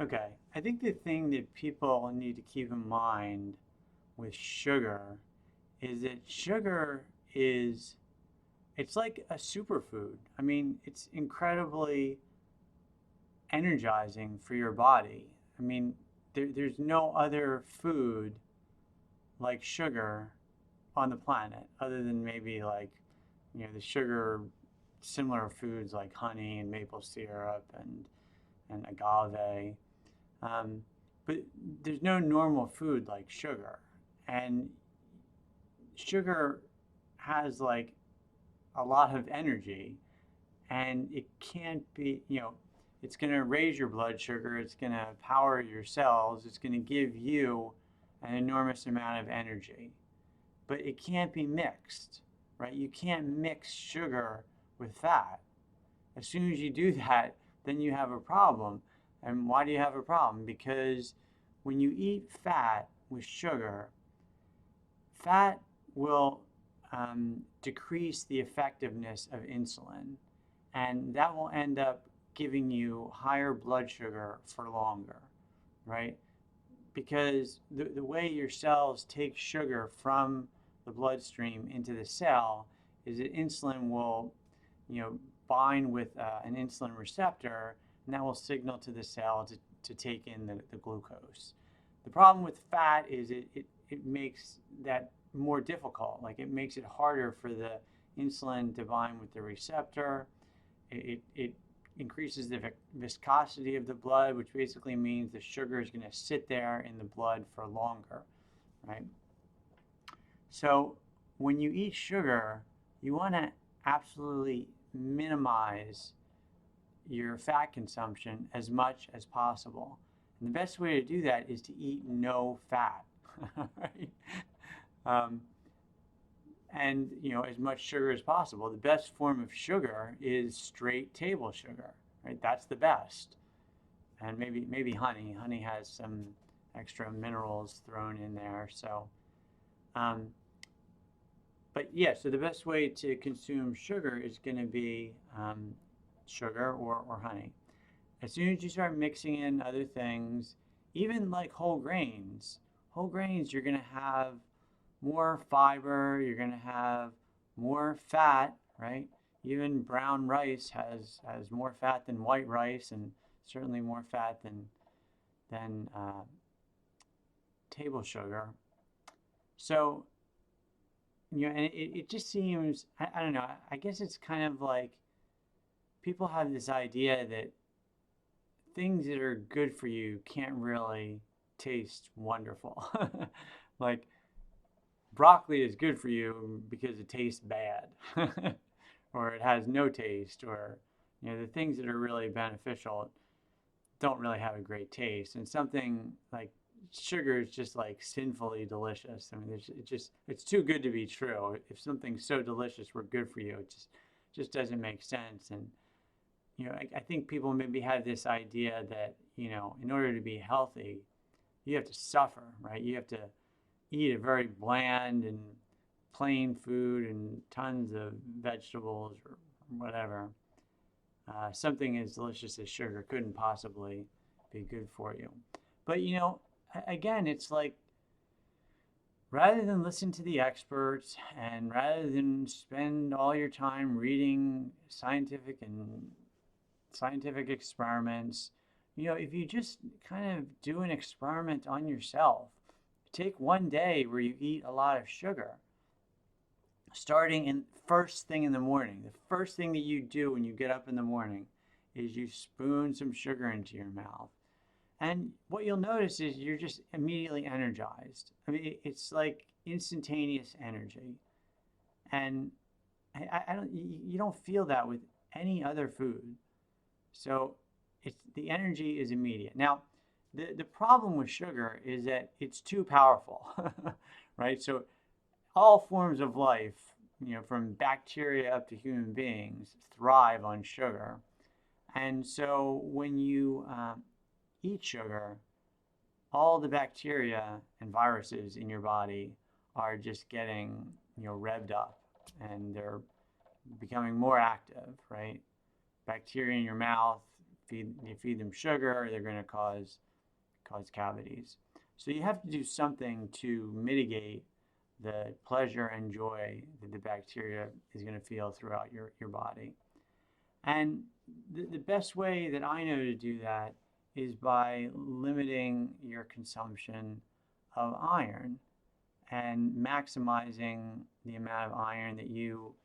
Okay. I think the thing that people need to keep in mind with sugar is that sugar is, it's like a superfood. I mean, it's incredibly energizing for your body. I mean, there's no other food like sugar on the planet other than maybe like, the sugar, similar foods like honey and maple syrup and agave. Um, but there's no normal food like sugar. And sugar has like a lot of energy, and it can't be, it's going to raise your blood sugar, it's going to power your cells, it's going to give you an enormous amount of energy. But it can't be mixed, right? You can't mix sugar with fat. As soon as you do that, then you have a problem. And why do you have a problem? Because when you eat fat with sugar, fat will decrease the effectiveness of insulin, and that will end up giving you higher blood sugar for longer, right? Because the way your cells take sugar from the bloodstream into the cell is that insulin will, you know, bind with an insulin receptor, and that will signal to the cell to take in the glucose. The problem with fat is it makes that more difficult. Like it makes it harder for the insulin to bind with the receptor. It increases the viscosity of the blood, which basically means the sugar is going to sit there in the blood for longer, right? So when you eat sugar, you want to absolutely minimize your fat consumption as much as possible. And the best way to do that is to eat no fat, right? Um, and as much sugar as possible. The best form of sugar is straight table sugar, right? That's the best. And maybe honey. Honey has some extra minerals thrown in there. So, um, but yeah, so the best way to consume sugar is going to be sugar or honey. As soon as you start mixing in other things, even like whole grains, you're going to have more fiber, you're going to have more fat, right? Even brown rice has more fat than white rice, and certainly more fat than table sugar. So and it just seems, I don't know, I guess it's kind of like people have this idea that things that are good for you can't really taste wonderful. Like broccoli is good for you because it tastes bad, or it has no taste, or the things that are really beneficial don't really have a great taste. And something like sugar is just like sinfully delicious. I mean, it's too good to be true. If something's so delicious, we're good for you. It just doesn't make sense. And I think people maybe have this idea that in order to be healthy, you have to suffer, right? You have to eat a very bland and plain food and tons of vegetables or whatever. Something as delicious as sugar couldn't possibly be good for you. But again, it's like rather than listen to the experts and rather than spend all your time reading scientific experiments, if you just kind of do an experiment on yourself, take one day where you eat a lot of sugar, starting in first thing in the morning. The first thing that you do when you get up in the morning is you spoon some sugar into your mouth. And what you'll notice is you're just immediately energized. I mean, it's like instantaneous energy. And I don't, you don't feel that with any other food. So the energy is immediate. Now, the problem with sugar is that it's too powerful, right? So all forms of life, from bacteria up to human beings, thrive on sugar. And so when you eat sugar, all the bacteria and viruses in your body are just getting, revved up, and they're becoming more active, right? Bacteria in your mouth you feed them sugar, they're going to cause cavities. So you have to do something to mitigate the pleasure and joy that the bacteria is going to feel throughout your body. And the best way that I know to do that is by limiting your consumption of iron and maximizing the amount of iron that you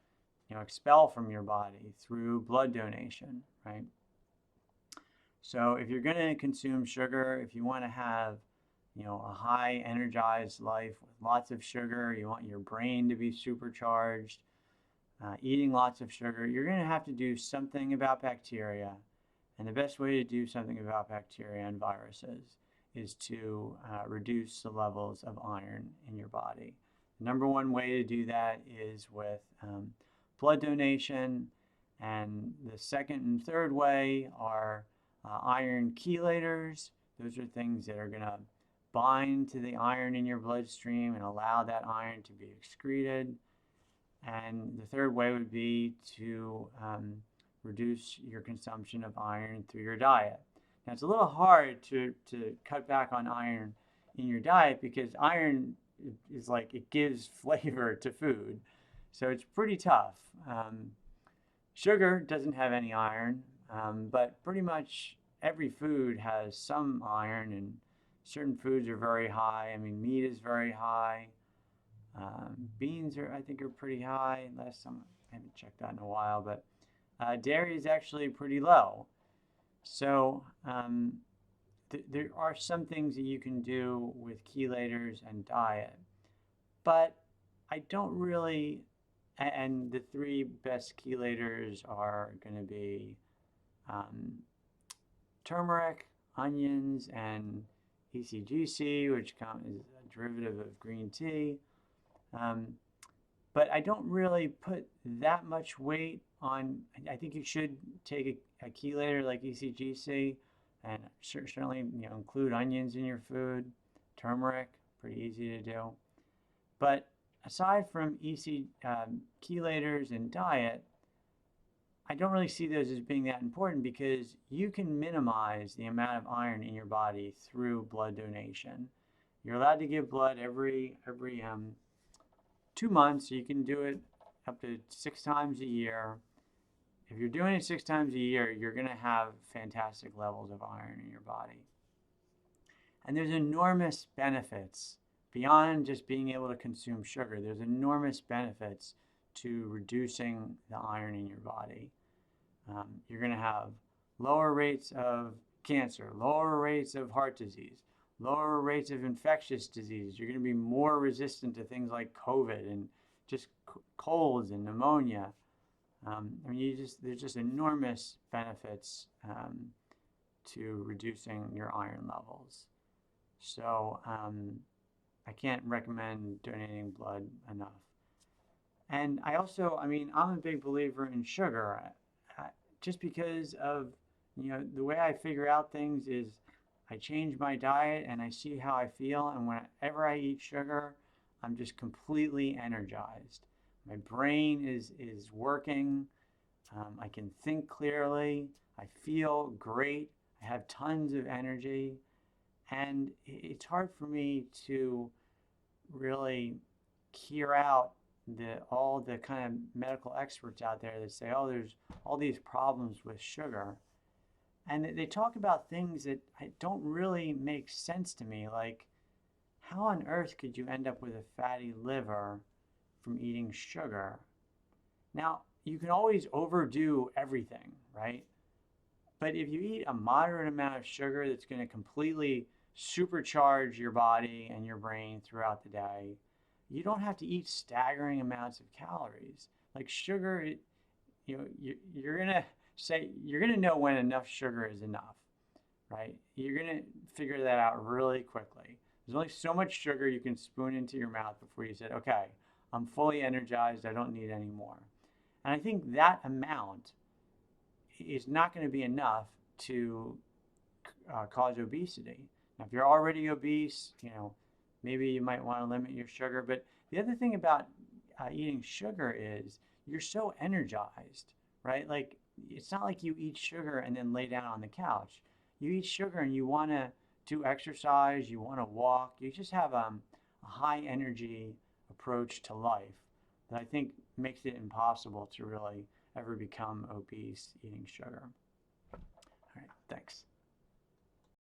expel from your body through blood donation, right? So if you're going to consume sugar, if you want to have a high energized life with lots of sugar, you want your brain to be supercharged, eating lots of sugar, you're going to have to do something about bacteria. And the best way to do something about bacteria and viruses is to reduce the levels of iron in your body. The number one way to do that is with blood donation. And the second and third way are iron chelators. Those are things that are going to bind to the iron in your bloodstream and allow that iron to be excreted. And the third way would be to reduce your consumption of iron through your diet. Now, it's a little hard to cut back on iron in your diet because iron is like it gives flavor to food. So it's pretty tough. Sugar doesn't have any iron, but pretty much every food has some iron, and certain foods are very high. I mean, meat is very high. Beans I think are pretty high. Last time I haven't checked that in a while, but dairy is actually pretty low. So there are some things that you can do with chelators and diet, but I don't really. And the three best chelators are going to be turmeric, onions, and ECGC, which is a derivative of green tea. But I don't really put that much weight on. I think you should take a chelator like ECGC, and certainly include onions in your food. Turmeric, pretty easy to do. But aside from chelators and diet, I don't really see those as being that important because you can minimize the amount of iron in your body through blood donation. You're allowed to give blood every 2 months. So you can do it up to 6 times a year. If you're doing it 6 times a year, you're going to have fantastic levels of iron in your body. And there's enormous benefits beyond just being able to consume sugar. There's enormous benefits to reducing the iron in your body. You're going to have lower rates of cancer, lower rates of heart disease, lower rates of infectious disease. You're going to be more resistant to things like COVID and just colds and pneumonia. I mean, there's just enormous benefits to reducing your iron levels. So I can't recommend donating blood enough. And I'm a big believer in sugar. Just because of, the way I figure out things is I change my diet and I see how I feel. And whenever I eat sugar, I'm just completely energized. My brain is working. I can think clearly. I feel great. I have tons of energy. And it's hard for me to really hear out all the kind of medical experts out there that say, oh, there's all these problems with sugar. And they talk about things that don't really make sense to me, like how on earth could you end up with a fatty liver from eating sugar? Now, you can always overdo everything, right? But if you eat a moderate amount of sugar that's going to completely supercharge your body and your brain throughout the day, you don't have to eat staggering amounts of calories. Like sugar, you're gonna know when enough sugar is enough, right? You're gonna figure that out really quickly. There's only so much sugar you can spoon into your mouth before you say, okay, I'm fully energized, I don't need any more. And I think that amount is not going to be enough to cause obesity. Now, if you're already obese, maybe you might want to limit your sugar. But the other thing about eating sugar is you're so energized, right? Like it's not like you eat sugar and then lay down on the couch. You eat sugar and you want to do exercise, you want to walk, you just have a high energy approach to life that I think makes it impossible to really ever become obese eating sugar. All right, thanks.